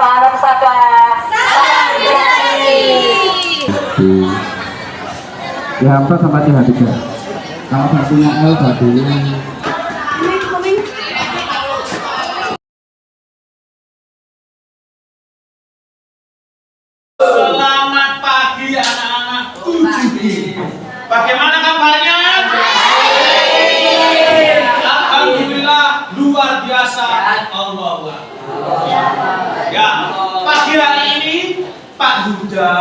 Wahana Pustaka. TH4 sama TH3. Salah satunya L satunya Selamat pagi anak-anak 7B. Bagaimana kabarnya? Alhamdulillah luar biasa. Allahu Akbar. Ya, pagi hari ini Pak Huda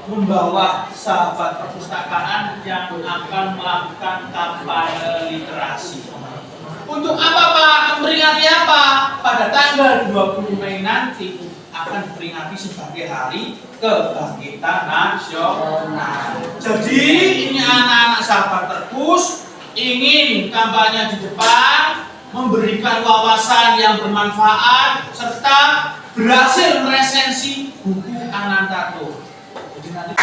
membawa sahabat perpustakaan yang akan melakukan kampanye literasi. Untuk apa Pak? Memperingati apa? Pada tanggal 20 Mei nanti akan diperingati sebagai hari kebangkitan nasional. Jadi ini anak-anak sahabat terpus ingin kampanye di depan, memberikan wawasan yang bermanfaat serta berhasil meresensi buku Anantatur. Jadi nanti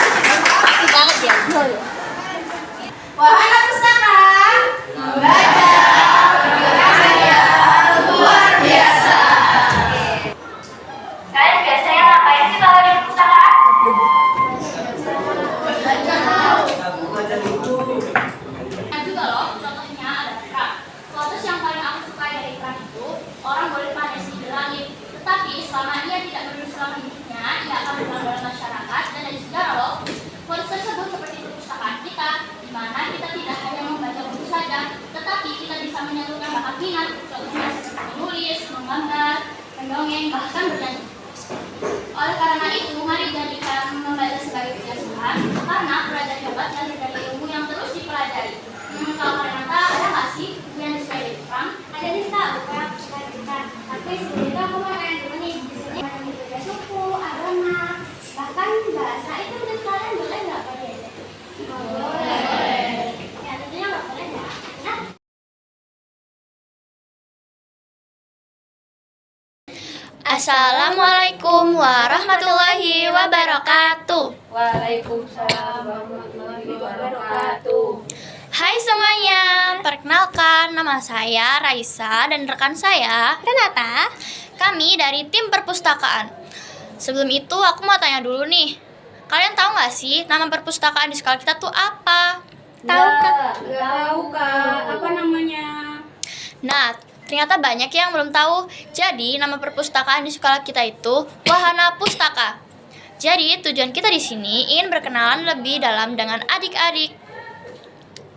Wahana Pustaka belajar berkarya luar biasa. Kalian biasanya ngapain sih kalau di perpustakaan? Nah juga loh, contohnya ada Pram. Lotus yang paling aku suka dari Pram itu, orang boleh panas di langit. Tetapi selama ia tidak menulis selama hidupnya, ia akan berperan dalam masyarakat dan dari sejarah loh. Lotus tersebut seperti perpustakaan kita, di mana kita tidak hanya membaca buku saja, tetapi kita bisa menyalurkan bakat minat, contohnya seperti menulis, menggambar, mendongeng, bahkan bernyanyi. Oleh karena itu, mari jadikan membaca sebagai kebiasaan, karena belajar hebat lahir dari ilmu yang terus dipelajari. Kalau kalian tahu, ada nggak sih buku yang disukai dari Pram? Ada nih kak, buku yang disukai dari Pram. Tapi sebelum itu aku mau nanya dulu nih, di sini ada beda suku, agama, bahkan bahasa itu menurut kalian boleh nggak Pak Dede? Boleh. Ya tentunya nggak boleh ya. Nah, Assalamualaikum warahmatullahi wabarakatuh. Waalaikumsalam warahmatullahi wabarakatuh. Hai semuanya, perkenalkan nama saya Raisa dan rekan saya Renata. Kami dari tim perpustakaan. Sebelum itu aku mau tanya dulu nih, kalian tahu nggak sih nama perpustakaan di sekolah kita tuh apa? Tahu kan? Nggak tahu kak, apa namanya? Nah, ternyata banyak yang belum tahu. Jadi, nama perpustakaan di sekolah kita itu Wahana Pustaka. Jadi, tujuan kita di sini ingin berkenalan lebih dalam dengan adik-adik.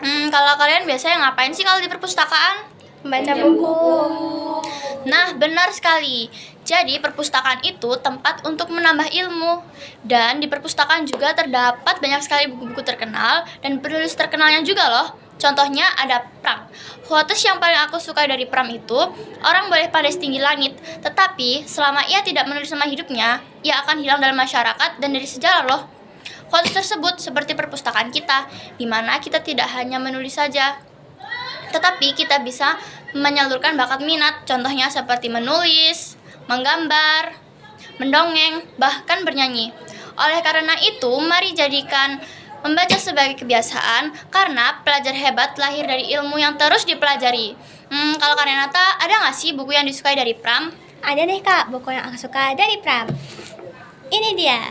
Kalau kalian biasanya ngapain sih kalau di perpustakaan? Membaca buku. Nah, benar sekali. Jadi, perpustakaan itu tempat untuk menambah ilmu. Dan di perpustakaan juga terdapat banyak sekali buku-buku terkenal dan penulis terkenalnya juga loh. Contohnya ada Pram. Quotes yang paling aku suka dari Pram itu, orang boleh pandai setinggi langit, tetapi selama ia tidak menulis nama hidupnya, ia akan hilang dalam masyarakat dan dari sejarah loh. Quotes tersebut seperti perpustakaan kita, di mana kita tidak hanya menulis saja, tetapi kita bisa menyalurkan bakat minat, contohnya seperti menulis, menggambar, mendongeng, bahkan bernyanyi. Oleh karena itu, mari jadikan membaca sebagai kebiasaan, karena pelajar hebat lahir dari ilmu yang terus dipelajari. Kalau Kak Renata, ada nggak sih buku yang disukai dari Pram? Ada deh kak, buku yang aku suka dari Pram. Ini dia.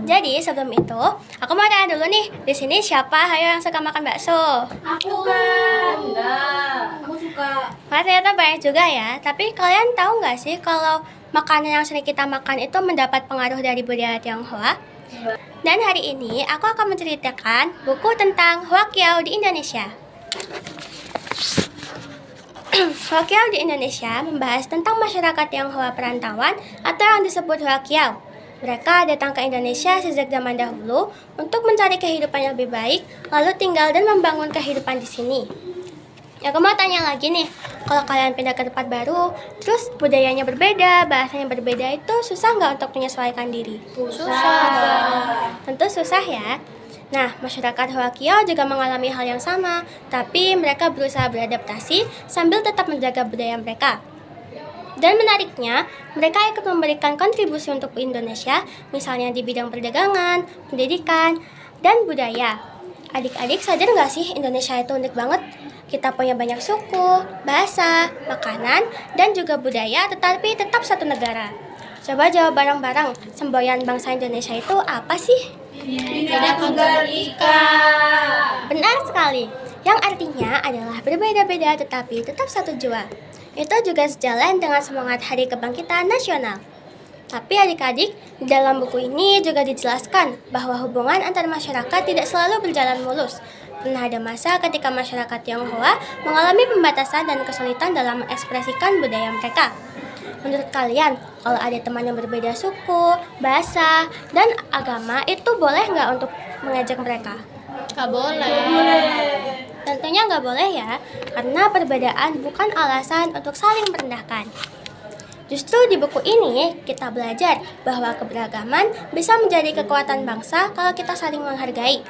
Jadi sebelum itu, aku mau tanya dulu nih, di sini siapa ayo yang suka makan bakso? Aku kan. Enggak. Aku suka. Wah ternyata banyak juga ya. Tapi kalian tahu nggak sih kalau makanan yang sering kita makan itu mendapat pengaruh dari budaya Tionghoa? Dan hari ini aku akan menceritakan buku tentang Hwakiao di Indonesia. Hwakiao di Indonesia membahas tentang masyarakat Tionghoa perantauan atau yang disebut Hwakiao. Mereka datang ke Indonesia sejak zaman dahulu untuk mencari kehidupan yang lebih baik, lalu tinggal dan membangun kehidupan di sini. Aku mau tanya lagi nih, kalau kalian pindah ke tempat baru, terus budayanya berbeda, bahasanya berbeda, itu susah nggak untuk menyesuaikan diri? Susah. Tentu susah ya. Nah, masyarakat Hwakiao juga mengalami hal yang sama, tapi mereka berusaha beradaptasi sambil tetap menjaga budaya mereka. Dan menariknya, mereka ikut memberikan kontribusi untuk Indonesia, misalnya di bidang perdagangan, pendidikan, dan budaya. Adik-adik sadar nggak sih Indonesia itu unik banget? Kita punya banyak suku, bahasa, makanan, dan juga budaya, tetapi tetap satu negara. Coba jawab bareng-bareng, semboyan bangsa Indonesia itu apa sih? Tidak Tunggal Ika. Benar sekali, yang artinya adalah berbeda-beda tetapi tetap satu jua. Itu juga sejalan dengan semangat Hari Kebangkitan Nasional. Tapi adik-adik, di dalam buku ini juga dijelaskan bahwa hubungan antar masyarakat tidak selalu berjalan mulus. Pernah ada masa ketika masyarakat Tionghoa mengalami pembatasan dan kesulitan dalam mengekspresikan budaya mereka. Menurut kalian, kalau ada teman yang berbeda suku, bahasa, dan agama, itu boleh nggak untuk mengajak mereka? Nggak boleh. Tentunya nggak boleh ya, karena perbedaan bukan alasan untuk saling merendahkan. Justru di buku ini kita belajar bahwa keberagaman bisa menjadi kekuatan bangsa kalau kita saling menghargai.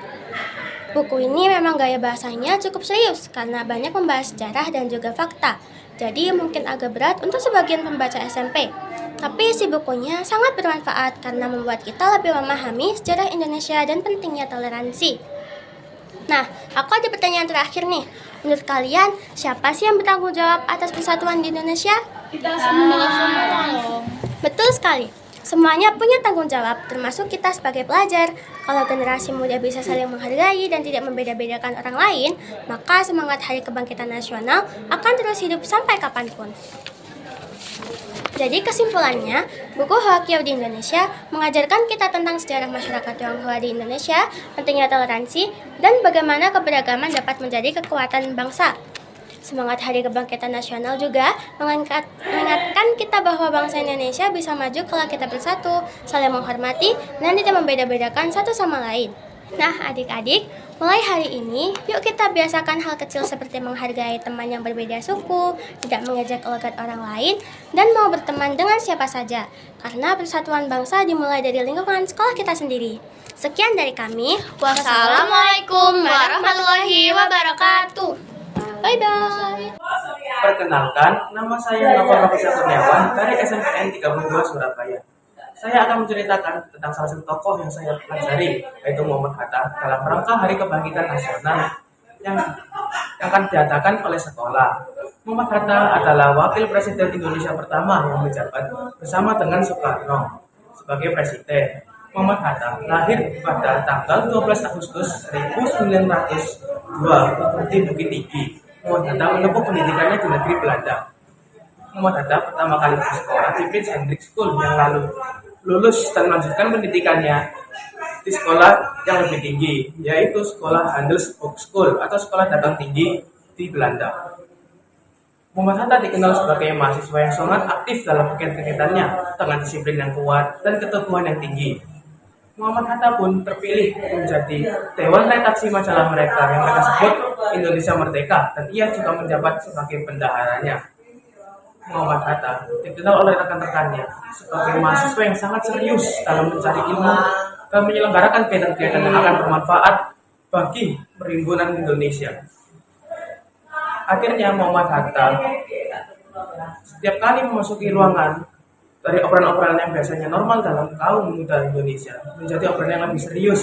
Buku ini memang gaya bahasanya cukup serius karena banyak membahas sejarah dan juga fakta. Jadi mungkin agak berat untuk sebagian pembaca SMP. Tapi isi bukunya sangat bermanfaat karena membuat kita lebih memahami sejarah Indonesia dan pentingnya toleransi. Nah, aku ada pertanyaan terakhir nih. Menurut kalian, siapa sih yang bertanggung jawab atas persatuan di Indonesia? Kita semua. Betul sekali. Semuanya punya tanggung jawab, termasuk kita sebagai pelajar. Kalau generasi muda bisa saling menghargai dan tidak membeda-bedakan orang lain, maka semangat Hari Kebangkitan Nasional akan terus hidup sampai kapanpun. Jadi kesimpulannya, buku Hwakiao di Indonesia mengajarkan kita tentang sejarah masyarakat Tionghoa di Indonesia, pentingnya toleransi, dan bagaimana keberagaman dapat menjadi kekuatan bangsa. Semangat Hari Kebangkitan Nasional juga mengingatkan kita bahwa bangsa Indonesia bisa maju kalau kita bersatu, saling menghormati, dan tidak membeda-bedakan satu sama lain. Nah, adik-adik, mulai hari ini, yuk kita biasakan hal kecil seperti menghargai teman yang berbeda suku, tidak mengejek logat orang lain, dan mau berteman dengan siapa saja. Karena persatuan bangsa dimulai dari lingkungan sekolah kita sendiri. Sekian dari kami. Wassalamualaikum warahmatullahi wabarakatuh. Bye-bye. Perkenalkan, nama saya Novel Rafisa Kurniawan dari SMPN 32 Surabaya. Saya akan menceritakan tentang salah satu tokoh yang saya pelajari, yaitu Muhammad Hatta, dalam rangka Hari Kebangkitan Nasional yang akan diadakan oleh sekolah. Muhammad Hatta adalah Wakil Presiden Indonesia pertama yang menjabat bersama dengan Soekarno sebagai Presiden. Muhammad Hatta lahir pada tanggal 12 Agustus 1902 di Bukit Tinggi. Muhammad Hatta menempuh pendidikannya di negeri Belanda. Muhammad Hatta pertama kali bersekolah di Prince Hendrik School yang lalu lulus dan melanjutkan pendidikannya di sekolah yang lebih tinggi, yaitu Sekolah Handelsboek School atau Sekolah Dagang Tinggi di Belanda. Muhammad Hatta dikenal sebagai mahasiswa yang sangat aktif dalam kegiatan-kegiatannya dengan disiplin yang kuat dan keteguhan yang tinggi. Muhammad Hatta pun terpilih menjadi Dewan Redaksi majalah mereka yang mereka sebut Indonesia Merdeka, dan ia juga menjabat sebagai bendaharanya. Muhammad Hatta dikenal oleh rekan-rekannya sebagai mahasiswa yang sangat serius dalam mencari ilmu dan menyelenggarakan kegiatan-kegiatan yang akan bermanfaat bagi perimbunan Indonesia. Akhirnya Muhammad Hatta setiap kali memasuki ruangan dari obrolan-obrolan yang biasanya normal dalam kaum muda Indonesia menjadi obrolan yang lebih serius,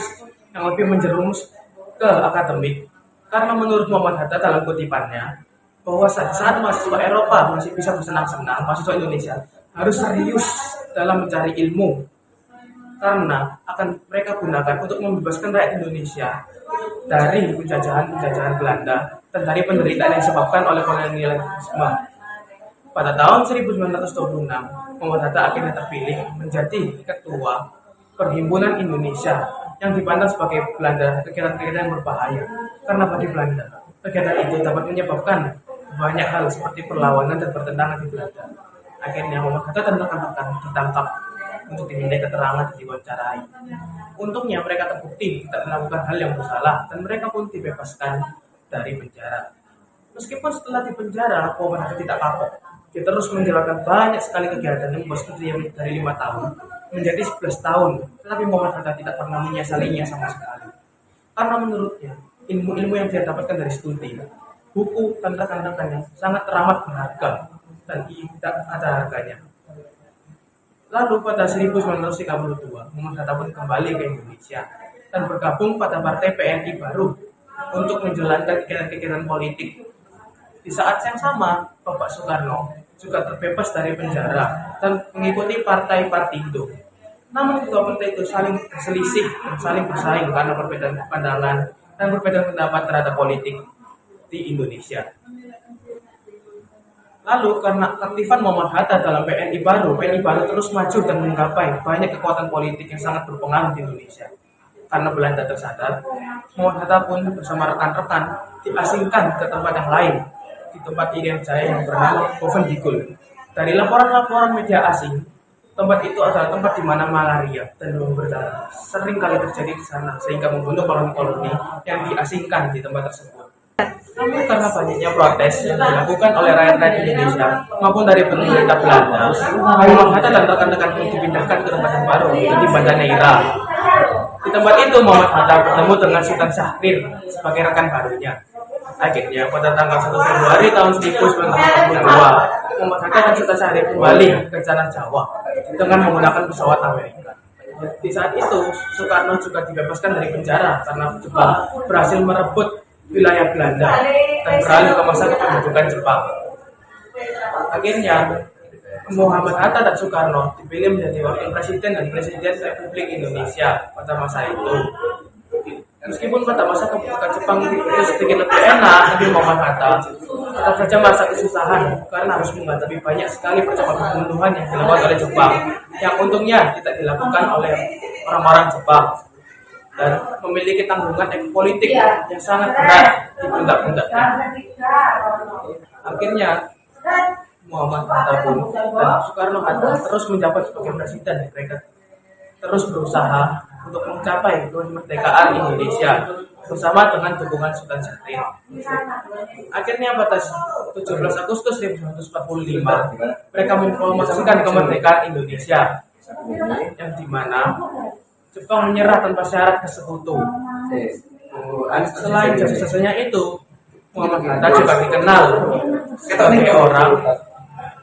yang lebih menjerumus ke akademik. Karena menurut Muhammad Hatta dalam kutipannya, bahwa saat mahasiswa Eropa masih bisa bersenang-senang, mahasiswa Indonesia harus serius dalam mencari ilmu. Karena akan mereka gunakan untuk membebaskan rakyat Indonesia dari penjajahan Belanda dan dari penderitaan yang disebabkan oleh kolonialisme. Pada tahun 1926, Muhammad Hatta akhirnya terpilih menjadi ketua Perhimpunan Indonesia yang dipandang sebagai Belanda kegiatan-kegiatan yang berbahaya. Karena bagi Belanda, kegiatan itu dapat menyebabkan banyak hal seperti perlawanan dan pertentangan di Belanda. Akhirnya Muhammad Hatta dan rekan-rekan ditangkap untuk dimintai keterangan dan diwawancarai. Untungnya mereka terbukti tidak melakukan hal yang bersalah dan mereka pun dibebaskan dari penjara. Meskipun setelah di penjara, Muhammad Hatta tidak kapok. Dia terus menjalankan banyak sekali kegiatan yang membuat studi dari 5 tahun menjadi 11 tahun. Tetapi Muhammad Hatta tidak pernah menyesalinya sama sekali. Karena menurutnya, ilmu-ilmu yang dia dapatkan dari studi, buku dan rekan-rekannya sangat teramat berharga dan tidak ada harganya. Lalu pada 1932, Muhammad Hatta pun kembali ke Indonesia dan bergabung pada Partai PNI baru untuk menjalankan kegiatan-kegiatan politik Di saat yang sama, Bapak Soekarno juga terbebas dari penjara dan mengikuti partai Partindo. Namun kedua partai itu saling berselisih dan saling bersaing karena perbedaan pandangan dan perbedaan pendapat terhadap politik di Indonesia. Lalu karena aktifan Muhammad Hatta dalam PNI baru terus maju dan menggapai banyak kekuatan politik yang sangat berpengaruh di Indonesia. Karena Belanda tersadar, Muhammad Hatta pun bersama rekan-rekan diasingkan ke tempat yang lain, di tempat Irian Jaya yang bernama Bovendigul. Dari laporan-laporan media asing, tempat itu adalah tempat di mana malaria dan demam berdarah sering kali terjadi di sana, sehingga membunuh koloni-koloni yang diasingkan di tempat tersebut. Namun karena banyaknya protes yang dilakukan oleh rakyat Indonesia maupun dari pemerintah Belanda, Muhammad Hatta dan rekan-rekan pun dipindahkan ke tempat yang baru, di Banda Neira. Di tempat itu Muhammad Hatta bertemu dengan Sultan Syahrir sebagai rekan barunya. Akhirnya pada tanggal 1 Februari tahun 1942, Muhammad Hatta dan Sultan Syahrir kembali ke tanah Jawa dengan menggunakan pesawat Amerika. Di saat itu, Soekarno juga dibebaskan dari penjara karena Jepang berhasil merebut wilayah Belanda dan beralih ke masa kependudukan Jepang. Akhirnya, Muhammad Hatta dan Soekarno dipilih menjadi wakil presiden dan presiden Republik Indonesia pada masa itu. Meskipun pada masa kependudukan Jepang itu sedikit lebih enak, tapi Muhammad Hatta tetap saja merasa kesusahan karena harus menghadapi banyak sekali percobaan pembunuhan yang dilakukan oleh Jepang, yang untungnya tidak dilakukan oleh orang-orang Jepang, dan memiliki tanggungan politik yang sangat berat di pundak-pundaknya. Akhirnya Muhammad Hatta pun dan Soekarno-Hatta terus menjabat sebagai presiden. Mereka terus berusaha untuk mencapai kemerdekaan Indonesia bersama dengan dukungan Sultan Syahrir. Akhirnya pada 17 Agustus 1945 mereka mempromosikan kemerdekaan Indonesia, yang dimana Jepang menyerah tanpa syarat ke sekutu. Selain jasa-jasanya itu, Muhammad Hatta juga dikenal sebagai orang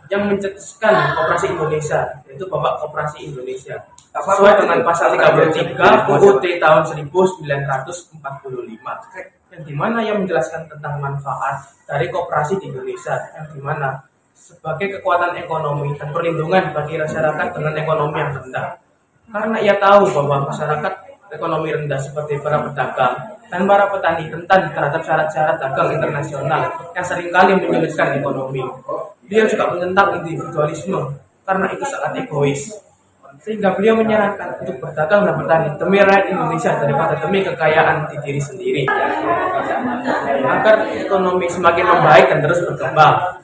yang mencetuskan Koperasi Indonesia, yaitu Bapak Koperasi Indonesia, sesuai dengan pasal 33 UUD tahun 1945, yang dimana yang menjelaskan tentang manfaat dari koperasi di Indonesia, yang dimana sebagai kekuatan ekonomi dan perlindungan bagi masyarakat dengan ekonomi yang rendah. Karena ia tahu bahwa masyarakat ekonomi rendah seperti para pedagang dan para petani rentan terhadap syarat-syarat dagang internasional yang seringkali menyulitkan ekonomi. Dia juga menentang individualisme karena itu sangat egois. Sehingga beliau menyarankan untuk berdagang dan bertani demi rakyat Indonesia daripada demi kekayaan di diri sendiri, agar ekonomi semakin membaik dan terus berkembang.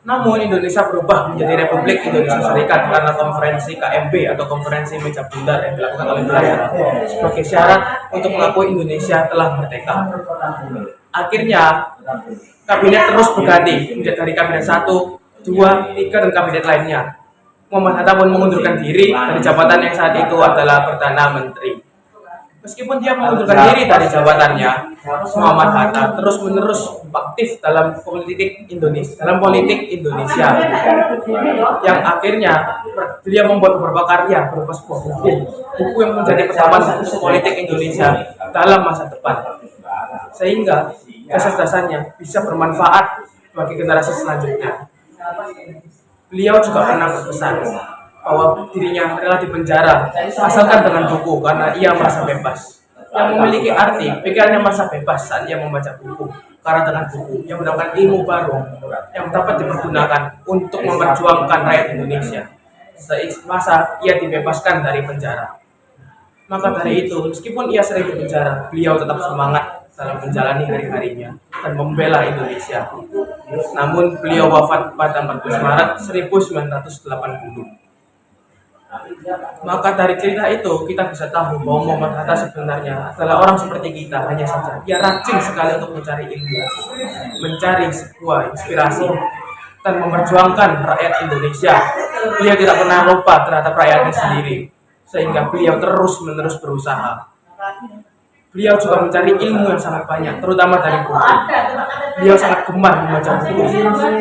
Namun Indonesia berubah menjadi Republik Indonesia Serikat karena konferensi KMB atau konferensi meja bundar yang dilakukan oleh Belanda sebagai syarat untuk mengakui Indonesia telah merdeka. Akhirnya kabinet terus berganti menjadi dari kabinet 1, 2, 3 dan kabinet lainnya. Muhammad Hatta pun mengundurkan diri dari jabatan yang saat itu adalah Perdana Menteri. Meskipun dia mengundurkan diri dari jabatannya, Muhammad Hatta terus-menerus aktif dalam politik Indonesia, yang akhirnya dia membuat beberapa karya berupa sebuah buku yang menjadi pertapan politik Indonesia dalam masa depan, sehingga jasa-jasanya bisa bermanfaat bagi generasi selanjutnya. Beliau juga pernah berpesan bahwa dirinya rela dipenjara asalkan dengan buku karena ia merasa bebas. Yang memiliki arti, pikirannya merasa bebas saat ia membaca buku, karena dengan buku ia mendapatkan ilmu baru yang dapat dipergunakan untuk memperjuangkan rakyat Indonesia semasa ia dibebaskan dari penjara. Maka dari itu, meskipun ia sering di penjara, beliau tetap semangat dalam menjalani hari-harinya dan membela Indonesia. Namun beliau wafat pada 14 Maret 1980. Maka dari cerita itu kita bisa tahu bahwa Muhammad Hatta sebenarnya adalah orang seperti kita, hanya saja ia rajin sekali untuk mencari ilmu, mencari sebuah inspirasi dan memperjuangkan rakyat Indonesia. Beliau tidak pernah lupa terhadap rakyatnya sendiri, sehingga beliau terus-menerus berusaha. Beliau juga mencari ilmu yang sangat banyak, terutama dari buku. Beliau sangat gemar membaca buku,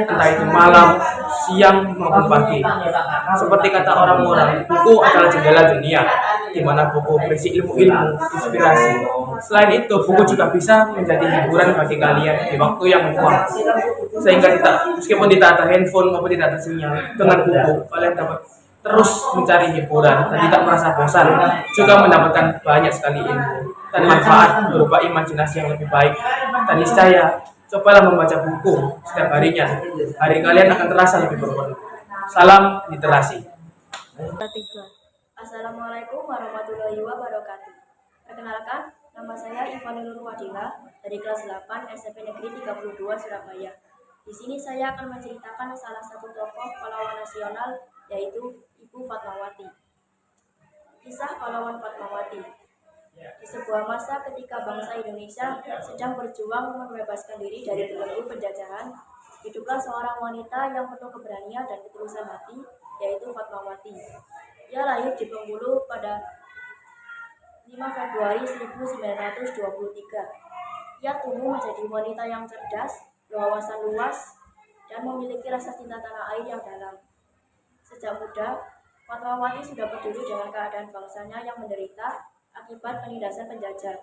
entah itu malam siang maupun pagi. Seperti kata orang-orang, buku adalah jendela dunia, di mana buku berisi ilmu-ilmu, inspirasi. Selain itu, buku juga bisa menjadi hiburan bagi kalian di waktu yang luang. Sehingga meskipun tidak ada handphone maupun tidak ada sinyal, dengan buku kalian dapat terus mencari hiburan dan tidak merasa bosan, juga mendapatkan banyak sekali ilmu dan manfaat berupa imajinasi yang lebih baik. Dan niscaya, cobalah membaca buku setiap harinya. Hari kalian akan terasa lebih berwarna. Salam literasi. Assalamualaikum warahmatullahi wabarakatuh. Perkenalkan, nama saya Ivan Nur Wadila dari kelas 8 SMP Negeri 32 Surabaya. Di sini saya akan menceritakan salah satu tokoh pahlawan nasional, yaitu Ibu Fatmawati. Kisah pahlawan Fatmawati. Di sebuah masa ketika bangsa Indonesia sedang berjuang membebaskan diri dari belenggu penjajahan, hiduplah seorang wanita yang penuh keberanian dan ketulusan hati, yaitu Fatmawati. Ia lahir di Bengkulu pada 5 Februari 1923. Ia tumbuh menjadi wanita yang cerdas, berwawasan luas, dan memiliki rasa cinta tanah air yang dalam. Sejak muda, Fatmawati sudah peduli dengan keadaan bangsanya yang menderita akibat penindasan penjajah.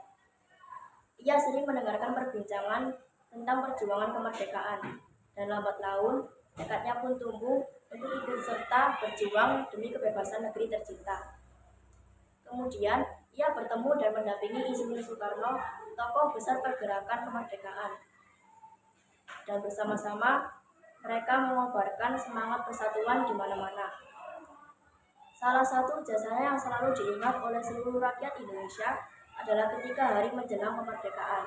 Ia sering mendengarkan perbincangan tentang perjuangan kemerdekaan, dan lambat laun tekadnya pun tumbuh untuk ikut serta berjuang demi kebebasan negeri tercinta. Kemudian, ia bertemu dan mendampingi Insinyur Soekarno, tokoh besar pergerakan kemerdekaan. Dan bersama-sama, mereka mengobarkan semangat persatuan di mana-mana. Salah satu jasanya yang selalu diingat oleh seluruh rakyat Indonesia adalah ketika hari menjelang kemerdekaan.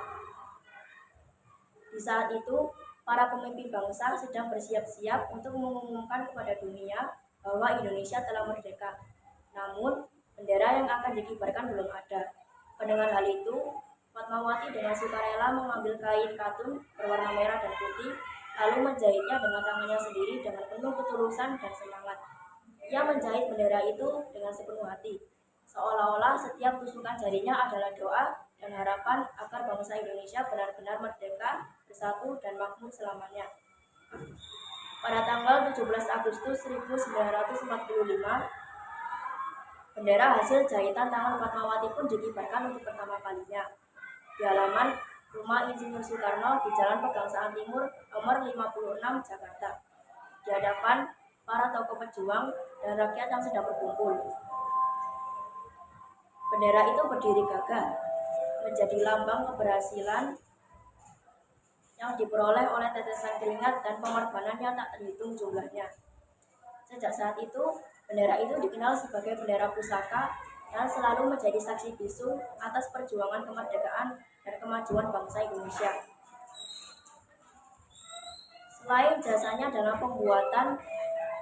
Di saat itu, para pemimpin bangsa sedang bersiap-siap untuk mengumumkan kepada dunia bahwa Indonesia telah merdeka. Namun, bendera yang akan dikibarkan belum ada. Mendengar hal itu, Fatmawati dengan sukarela mengambil kain katun berwarna merah dan putih, lalu menjahitnya dengan tangannya sendiri dengan penuh ketulusan dan semangat. Ia menjahit bendera itu dengan sepenuh hati, seolah-olah setiap tusukan jarinya adalah doa dan harapan agar bangsa Indonesia benar-benar merdeka, bersatu, dan makmur selamanya. Pada tanggal 17 Agustus 1945, bendera hasil jahitan tangan Fatmawati pun dikibarkan untuk pertama kalinya di halaman rumah Insinyur Soekarno di Jalan Pegangsaan Timur nomor 56 Jakarta, di hadapan para tokoh pejuang dan rakyat yang sedang berkumpul. Bendera itu berdiri gagah, menjadi lambang keberhasilan yang diperoleh oleh tetesan keringat dan pengorbanan yang tak terhitung jumlahnya. Sejak saat itu, bendera itu dikenal sebagai bendera pusaka dan selalu menjadi saksi bisu atas perjuangan kemerdekaan dan kemajuan bangsa Indonesia. Selain jasanya dalam pembuatan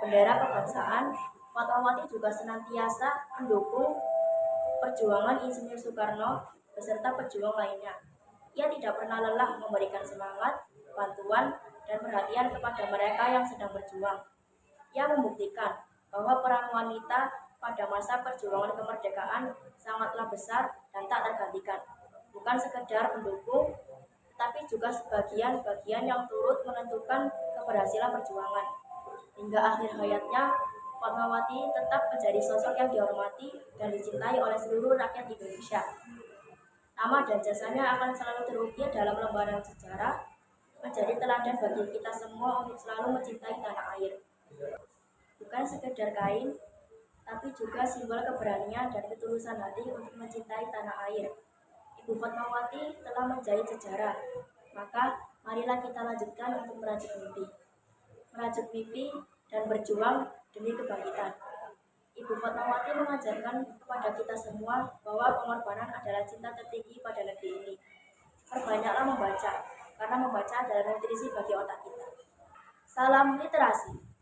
bendera kebangsaan, Fatmawati juga senantiasa mendukung perjuangan Insinyur Soekarno beserta pejuang lainnya. Ia tidak pernah lelah memberikan semangat, bantuan, dan perhatian kepada mereka yang sedang berjuang. Ia membuktikan bahwa peran wanita pada masa perjuangan kemerdekaan sangatlah besar dan tak tergantikan. Bukan sekedar mendukung, tetapi juga sebagian-bagian yang turut menentukan keberhasilan perjuangan. Hingga akhir hayatnya, Fatmawati tetap menjadi sosok yang dihormati dan dicintai oleh seluruh rakyat Indonesia. Nama dan jasanya akan selalu terukir dalam lembaran sejarah, menjadi teladan bagi kita semua untuk selalu mencintai tanah air. Bukan sekedar kain, tapi juga simbol keberanian dan ketulusan hati untuk mencintai tanah air. Ibu Fatmawati telah menjahit sejarah, maka marilah kita lanjutkan untuk merajut mimpi dan berjuang demi kebangkitan. Ibu Fatmawati mengajarkan kepada kita semua bahwa pengorbanan adalah cinta tertinggi pada negeri ini. Perbanyaklah membaca, karena membaca adalah nutrisi bagi otak kita. Salam literasi.